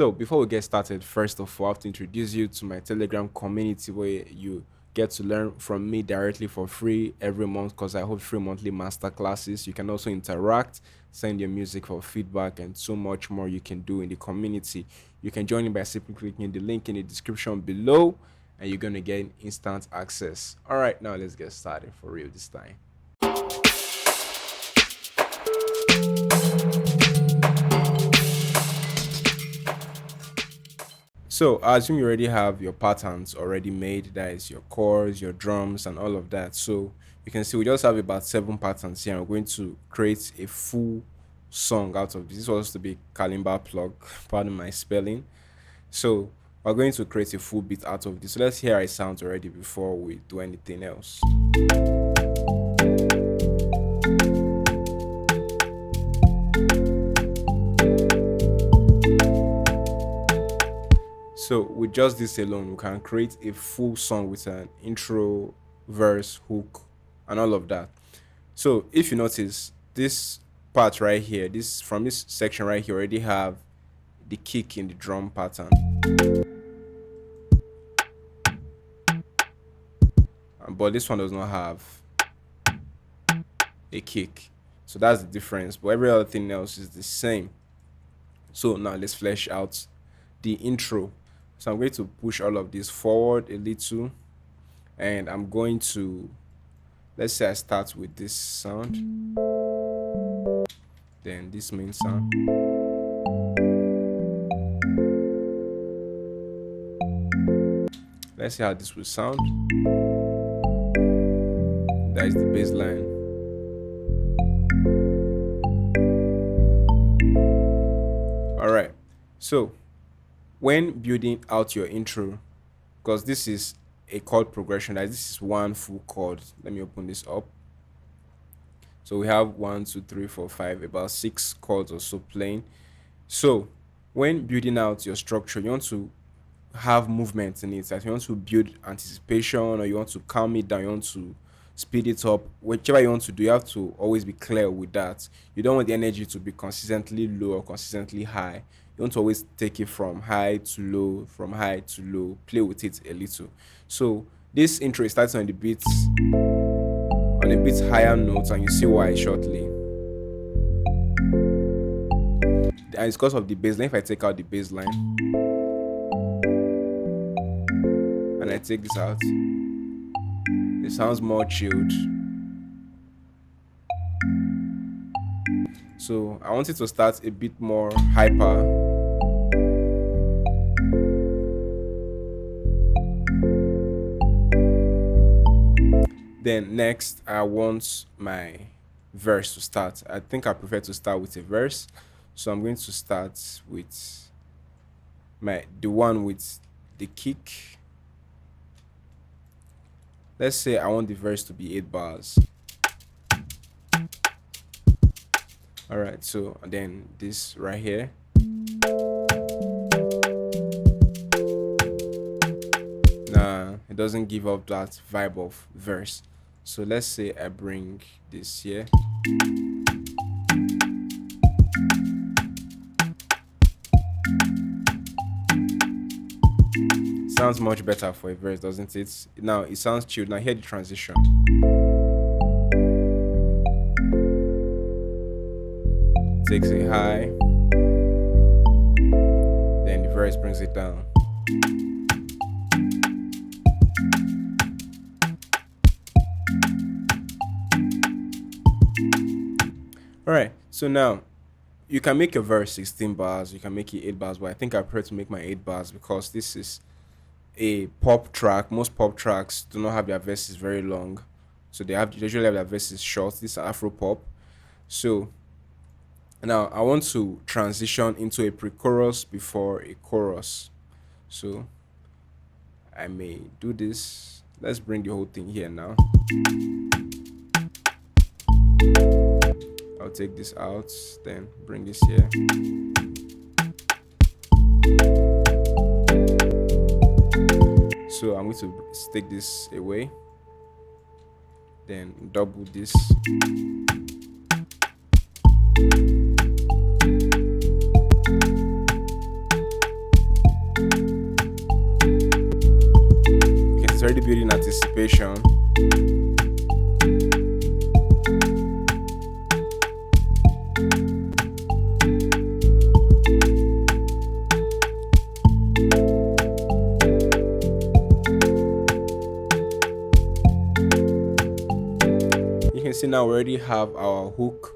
So before we get started, first of all, I have to introduce you to my Telegram community where you get to learn from me directly for free every month because I hold free monthly master classes. You can also interact, send your music for feedback, and so much more you can do in the community. You can join me by simply clicking the link in the description below, and you're gonna get instant access. All right, now let's get started for real this time. So I assume you already have your patterns already made. That is your chords, your drums, and all of that. So you can see we just have about 7 patterns here. I'm going to create a full song out of this. This was to be kalimba plug, pardon my spelling. So we're going to create a full beat out of this. So let's hear how it sounds already before we do anything else. So with just this alone, we can create a full song with an intro, verse, hook, and all of that. So if you notice, this part right here, this from this section right here already have the kick in the drum pattern. But this one does not have a kick. So that's the difference. But every other thing else is the same. So now let's flesh out the intro. So I'm going to push all of this forward a little, and I'm going to, let's say I start with this sound, then this main sound. Let's see how this will sound. That is the bass line. All right, so when building out your intro, because this is a chord progression, like this is one full chord. Let me open this up. So we have 1 2 3 4 5, about 6 chords or so playing. So when building out your structure, you want to have movement in it. Like you want to build anticipation, or you want to calm it down, you want to speed it up, whichever you want to do, you have to always be clear with that. You don't want the energy to be consistently low or consistently high. You want to always take it from high to low, from high to low, play with it a little. So this intro is starting on a bit higher notes, and you see why shortly. And it's because of the bass line. If I take out the bass line and I take this out, it sounds more chilled. So I want it to start a bit more hyper. Then next, I want my verse to start. I think I prefer to start with a verse. So I'm going to start with the one with the kick. Let's say I want the verse to be 8 bars. All right, so then this right here. Nah, it doesn't give up that vibe of verse. So let's say I bring this here. Sounds much better for a verse, doesn't it? Now it sounds chilled. Now hear the transition. Takes it high, then the verse brings it down. All right, so now you can make your verse 16 bars, you can make it 8 bars, but I think I prefer to make my 8 bars because this is a pop track. Most pop tracks do not have their verses very long, so they usually have their verses short. This is Afro pop. So now I want to transition into a pre-chorus before a chorus. So I may do this. Let's bring the whole thing here now. I'll take this out, then bring this here. So I'm going to take this away, then double this. really building anticipation. You can see now we already have our hook,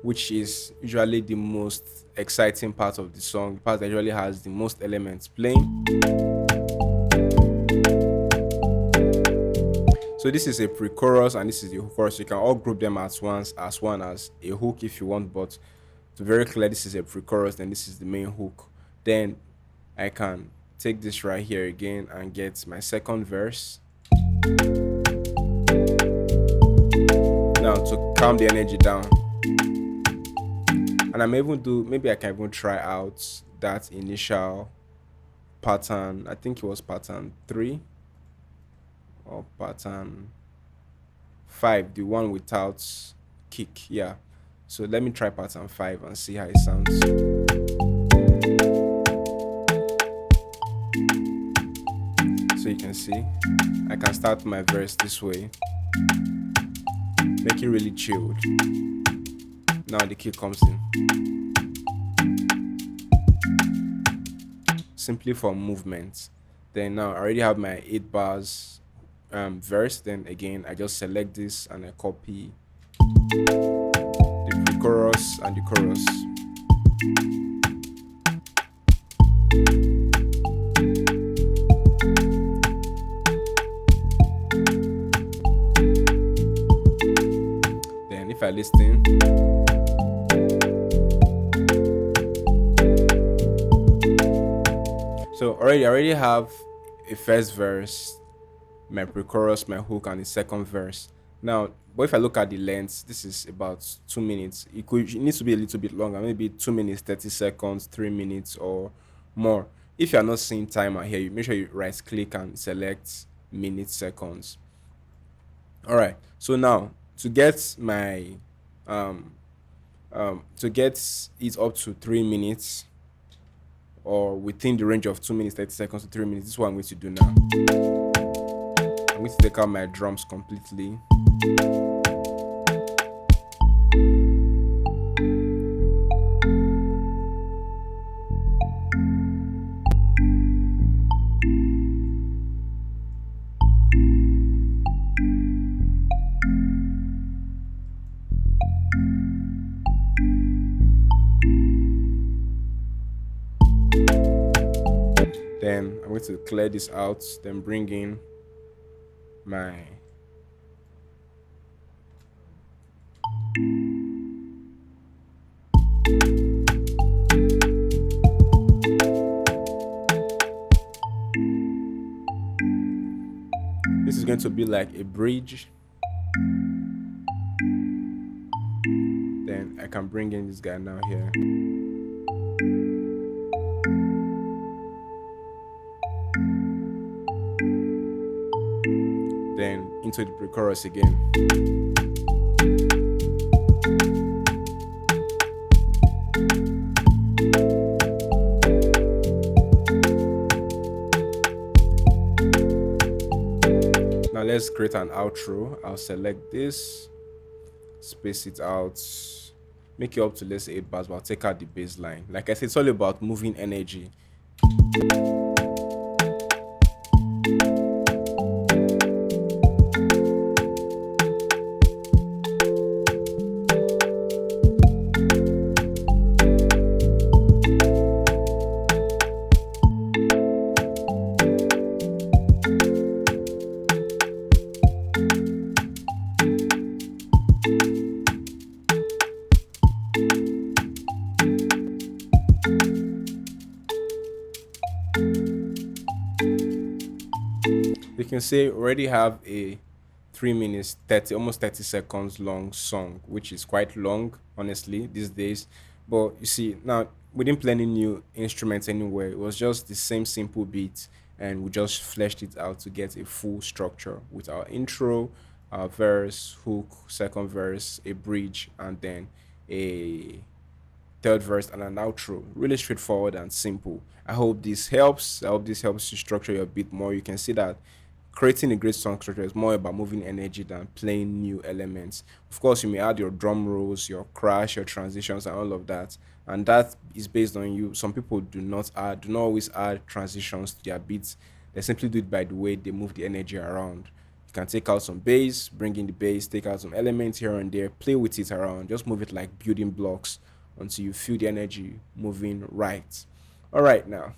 which is usually the most exciting part of the song, the part that usually has the most elements playing. So this is a pre-chorus and this is the chorus. You can all group them as one as a hook if you want, but to be very clear, this is a pre-chorus, then this is the main hook. Then I can take this right here again and get my second verse. Now to calm the energy down. And I'm able to maybe I can even try out that initial pattern. I think it was pattern 3 or pattern 5, the one without kick. Yeah. So let me try pattern 5 and see how it sounds. So you can see I can start my verse this way, make it really chilled. Now the kick comes in. Simply for movement. Then now I already have my 8 bars verse. Then again I just select this and I copy the pre-chorus and the chorus. Then if I listen, so I already have a first verse, my pre-chorus, my hook, and the second verse. Now, but if I look at the length, this is about 2 minutes. It needs to be a little bit longer, maybe 2 minutes, 30 seconds, 3 minutes, or more. If you are not seeing timer here, you make sure you right click and select minutes, seconds. All right. So now to get my to get it up to 3 minutes or within the range of 2 minutes, 30 seconds to 3 minutes, this is what I'm going to do now. I'm going to take out my drums completely. Then I'm going to clear this out, then bring in my this is going to be like a bridge. Then I can bring in this guy now here. Then into the pre-chorus again. Now let's create an outro. I'll select this, space it out, make it up to let's say 8 bars, but I'll take out the bass line. Like I said, it's all about moving energy. You can say already have a 3 minutes 30 almost 30 seconds long song, which is quite long honestly these days. But you see now we didn't play any new instruments anywhere. It was just the same simple beat and we just fleshed it out to get a full structure with our intro, our verse, hook, second verse, a bridge, and then a third verse and an outro. Really straightforward and simple. I hope this helps. I hope this helps you structure your beat more. You can see that creating a great song structure is more about moving energy than playing new elements. Of course, you may add your drum rolls, your crash, your transitions, and all of that. And that is based on you. Some people do not always add transitions to their beats. They simply do it by the way they move the energy around. You can take out some bass, bring in the bass, take out some elements here and there, play with it around, just move it like building blocks until you feel the energy moving right. All right, now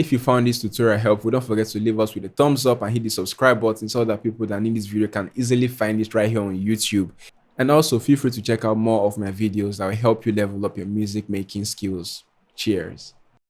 if you found this tutorial helpful, don't forget to leave us with a thumbs up and hit the subscribe button so that people that need this video can easily find it right here on YouTube. And also feel free to check out more of my videos that will help you level up your music making skills. Cheers.